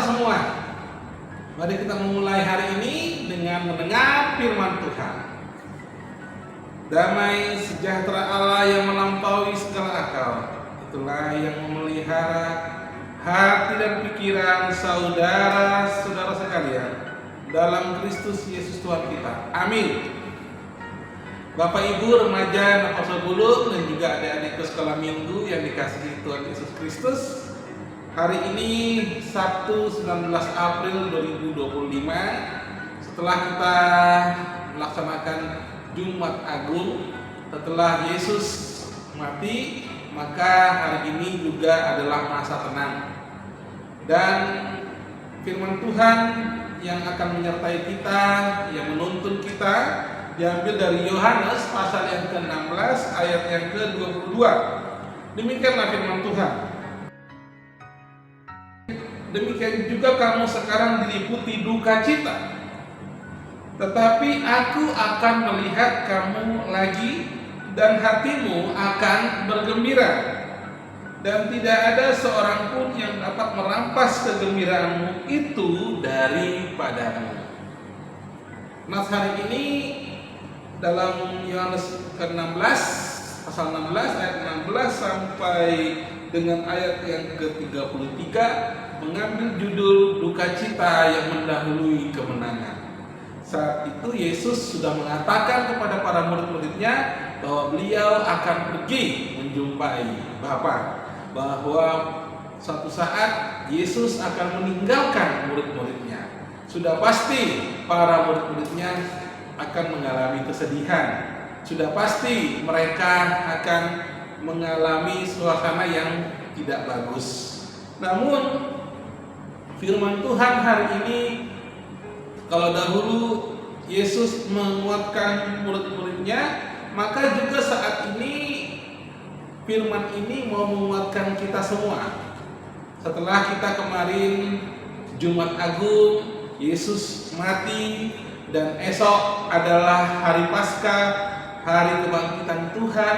semua. Mari kita memulai hari ini dengan mendengar firman Tuhan. Damai sejahtera Allah yang melampaui segala akal, itulah yang memelihara hati dan pikiran saudara-saudara sekalian dalam Kristus Yesus Tuhan kita. Amin. Bapak Ibu remaja Napas Bulu dan juga adik-adikku sekolah minggu yang dikasihi Tuhan Yesus Kristus, hari ini Sabtu 19 April 2025, setelah kita melaksanakan Jumat Agung, setelah Yesus mati, maka hari ini juga adalah masa tenang. Dan firman Tuhan yang akan menyertai kita, yang menuntun kita, diambil dari Yohanes pasal yang ke-16 ayat yang ke-22. Demikianlah firman Tuhan. Demikian juga kamu sekarang diliputi duka cita, tetapi aku akan melihat kamu lagi dan hatimu akan bergembira, dan tidak ada seorang pun yang dapat merampas kegembiraanmu itu daripadamu. Nah, hari ini dalam Yohanes ke-16 pasal 16 ayat 16 sampai dengan ayat yang ke-33 mengambil judul duka cita yang mendahului kemenangan. Saat itu Yesus sudah mengatakan kepada para murid-muridnya bahwa beliau akan pergi menjumpai Bapa, bahwa suatu saat Yesus akan meninggalkan murid-muridnya. Sudah pasti para murid-muridnya akan mengalami kesedihan. Sudah pasti mereka akan mengalami suasana yang tidak bagus. Namun firman Tuhan hari ini, kalau dahulu Yesus menguatkan murid-muridnya, maka juga saat ini firman ini mau menguatkan kita semua. Setelah kita kemarin Jumat Agung, Yesus mati, dan esok adalah hari Paskah, hari kebangkitan Tuhan.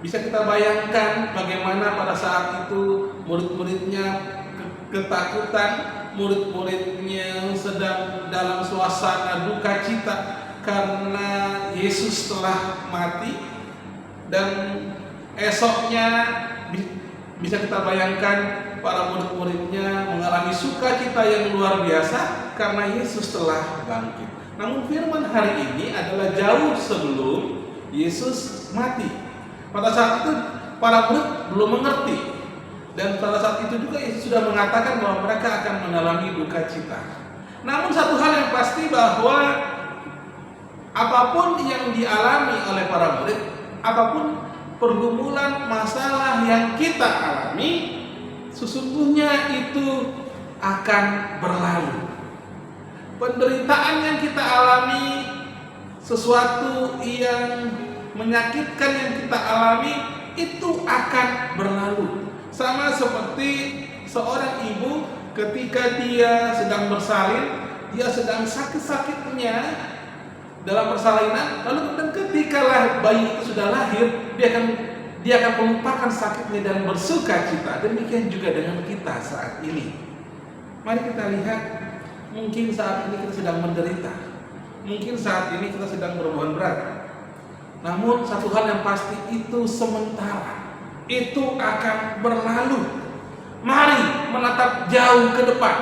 Bisa kita bayangkan bagaimana pada saat itu murid-muridnya ketakutan, murid-muridnya sedang dalam suasana duka cita karena Yesus telah mati. Dan esoknya bisa kita bayangkan para murid-muridnya mengalami sukacita yang luar biasa karena Yesus telah bangkit. Namun firman hari ini adalah jauh sebelum Yesus mati. Pada saat itu para murid belum mengerti, dan pada saat itu juga Yesus sudah mengatakan bahwa mereka akan mengalami duka cita. Namun satu hal yang pasti, bahwa apapun yang dialami oleh para murid, apapun pergumulan masalah yang kita alami, sesungguhnya itu akan berlalu. Penderitaan yang kita alami, sesuatu yang menyakitkan yang kita alami, itu akan berlalu. Sama seperti seorang ibu ketika dia sedang bersalin, dia sedang sakit-sakitnya dalam persalinan, lalu ketika bayi itu sudah lahir, dia akan melupakan sakitnya dan bersuka cita. Demikian juga dengan kita saat ini. Mari kita lihat, mungkin saat ini kita sedang menderita, mungkin saat ini kita sedang berbeban berat. Namun satu hal yang pasti, itu sementara, itu akan berlalu. Mari menatap jauh ke depan.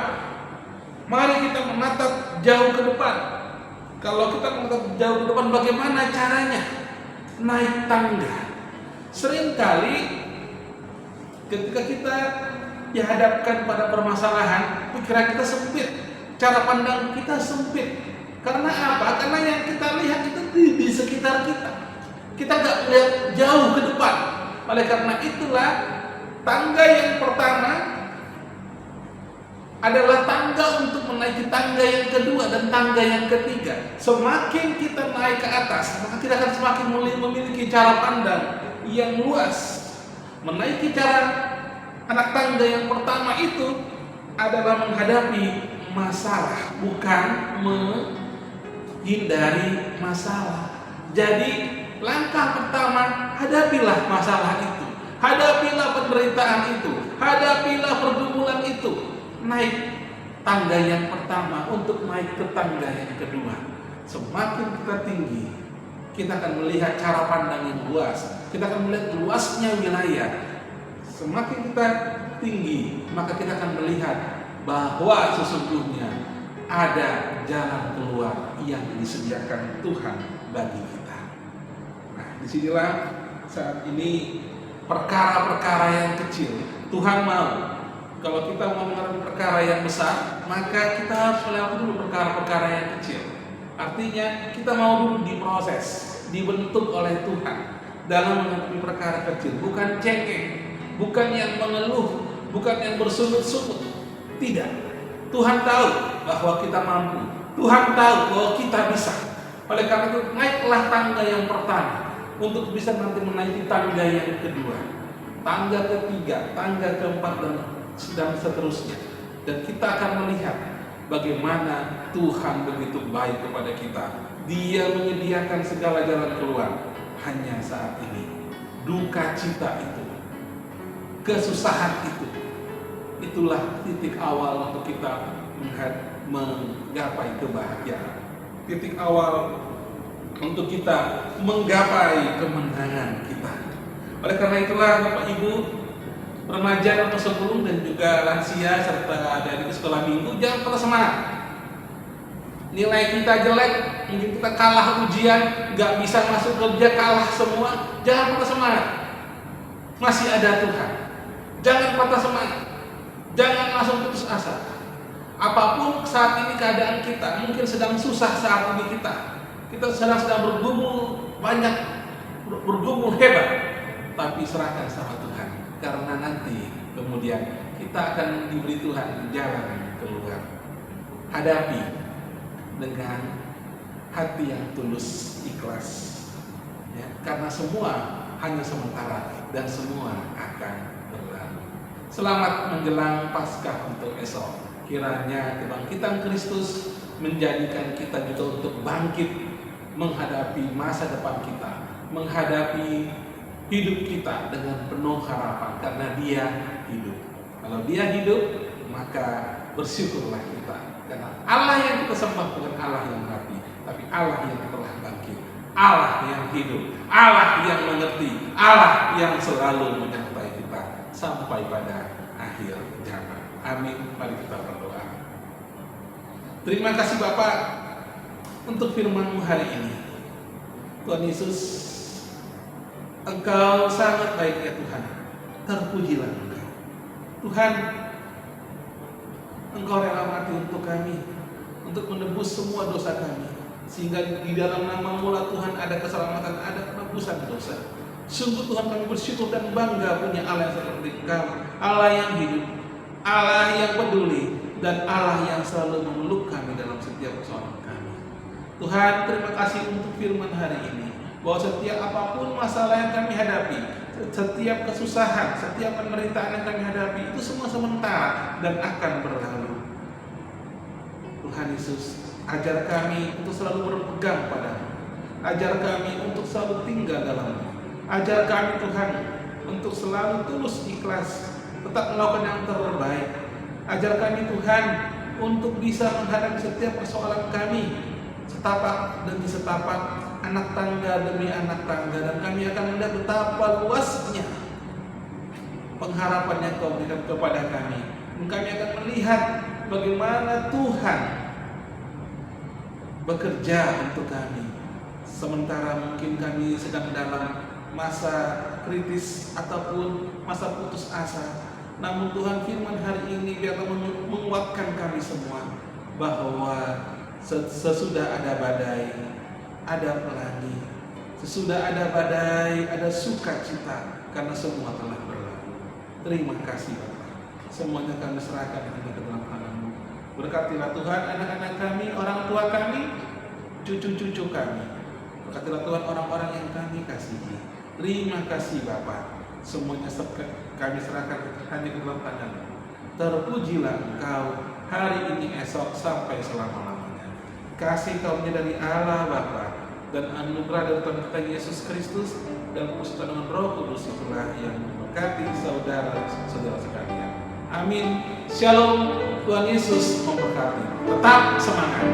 Mari kita menatap jauh ke depan. Kalau kita menatap jauh ke depan, bagaimana caranya? Naik tangga. Seringkali ketika kita dihadapkan pada permasalahan, pikiran kita sempit, cara pandang kita sempit. Karena apa? Karena yang kita lihat itu di sekitar kita. Kita nggak melihat jauh ke depan. Oleh karena itulah, tangga yang pertama adalah tangga untuk menaiki tangga yang kedua dan tangga yang ketiga. Semakin kita naik ke atas, maka kita akan semakin memiliki cara pandang yang luas. Menaiki anak tangga yang pertama itu adalah menghadapi masalah, bukan menghindari masalah. Jadi langkah pertama, hadapilah masalah itu, hadapilah penderitaan itu, hadapilah pergumulan itu. Naik tangga yang pertama untuk naik ke tangga yang kedua. Semakin kita tinggi, kita akan melihat cara pandang yang luas. Kita akan melihat luasnya wilayah. Semakin kita tinggi, maka kita akan melihat bahwa sesungguhnya ada jalan keluar yang disediakan Tuhan bagi kita. Nah, disinilah saat ini perkara-perkara yang kecil Tuhan mau. Kalau kita mau menghadapi perkara yang besar, maka kita harus melewati dulu perkara-perkara yang kecil. Artinya kita mau dulu diproses, dibentuk oleh Tuhan dalam menghadapi perkara kecil. Bukan cengeng, bukan yang mengeluh, bukan yang bersungut-sungut. Tidak. Tuhan tahu bahwa kita mampu. Tuhan tahu bahwa kita bisa. Oleh karena itu, naiklah tangga yang pertama untuk bisa nanti menaiki tangga yang kedua, tangga ketiga, tangga keempat, dan seterusnya. Dan kita akan melihat bagaimana Tuhan begitu baik kepada kita. Dia menyediakan segala jalan keluar. Hanya saat ini, duka cita itu, kesusahan itu, itulah titik awal untuk kita menggapai kebahagiaan. Titik awal untuk kita menggapai kemenangan kita. Oleh karena itulah Bapak Ibu, remaja atau sebelum dan juga lansia serta dari sekolah minggu, jangan pernah semangat. Nilai kita jelek, mungkin kita kalah ujian, nggak bisa masuk kerja, kalah semua, jangan patah semangat. Masih ada Tuhan. Jangan patah semangat. Jangan langsung putus asa. Apapun saat ini keadaan kita, mungkin sedang susah saat ini kita sedang bergumul banyak, bergumul hebat, tapi serahkan sama Tuhan. Karena nanti kemudian kita akan diberi Tuhan jalan keluar. Hadapi dengan hati yang tulus, ikhlas, ya, karena semua hanya sementara dan semua akan berlalu. Selamat menjelang Paskah untuk esok. Kiranya kebangkitan Kristus menjadikan kita juga untuk bangkit menghadapi masa depan kita, menghadapi hidup kita dengan penuh harapan, karena Dia hidup. Kalau Dia hidup, maka bersyukurlah kita, karena Allah yang kita sembah bukan Allah yang mati, tapi Allah yang telah bangkit, Allah yang hidup, Allah yang mengerti, Allah yang selalu menyertai kita sampai pada akhir zaman. Amin. Mari kita berdoa. Terima kasih Bapak untuk firman-Mu hari ini. Tuhan Yesus, Engkau sangat baik ya Tuhan. Terpujilah Engkau. Tuhan, Engkau rela mati untuk kami, untuk menebus semua dosa kami, sehingga di dalam nama-Mu lah Tuhan ada keselamatan, ada penebusan dosa. Sungguh Tuhan, kami bersyukur dan bangga punya Allah yang seperti Engkau, Allah yang hidup, Allah yang peduli, dan Allah yang selalu memeluk kami dalam setiap persoalan kami. Tuhan, terima kasih untuk firman hari ini, bahwa setiap apapun masalah yang kami hadapi, setiap kesusahan, setiap penderitaan yang kami hadapi, itu semua sementara dan akan berlalu. Tuhan Yesus, ajar kami untuk selalu berpegang padamu. Ajar kami untuk selalu tinggal dalam-Mu. Ajar kami Tuhan untuk selalu tulus ikhlas, tetap melakukan yang terbaik. Ajar kami Tuhan untuk bisa menghadapi setiap persoalan kami, setapak demi setapak, anak tangga demi anak tangga, dan kami akan melihat betapa luasnya pengharapan yang Kau berikan kepada kami. Dan kami akan melihat bagaimana Tuhan bekerja untuk kami, sementara mungkin kami sedang dalam masa kritis ataupun masa putus asa. Namun Tuhan, firman hari ini biarlah menguatkan kami semua bahwa sesudah ada badai, ada pelangi. Sesudah ada badai, ada sukacita, karena semua telah berlalu. Terima kasih Bapak. Semuanya kami serahkan hanya ke dalam tangan-Mu. Berkatilah Tuhan anak-anak kami, orang tua kami, cucu-cucu kami. Berkatilah Tuhan orang-orang yang kami kasihi. Terima kasih Bapak. Semuanya kami serahkan hanya ke dalam tangan-Mu. Terpujilah Engkau hari ini, esok, sampai selama-lamanya. Kasih karunia dari Allah Bapa dan anugerah dari Tuhan kita Yesus Kristus dan persekutuan dengan Roh Kudus itulah yang memberkati saudara-saudara sekalian. Amin. Shalom. Tuhan Yesus memberkati. Tetap semangat.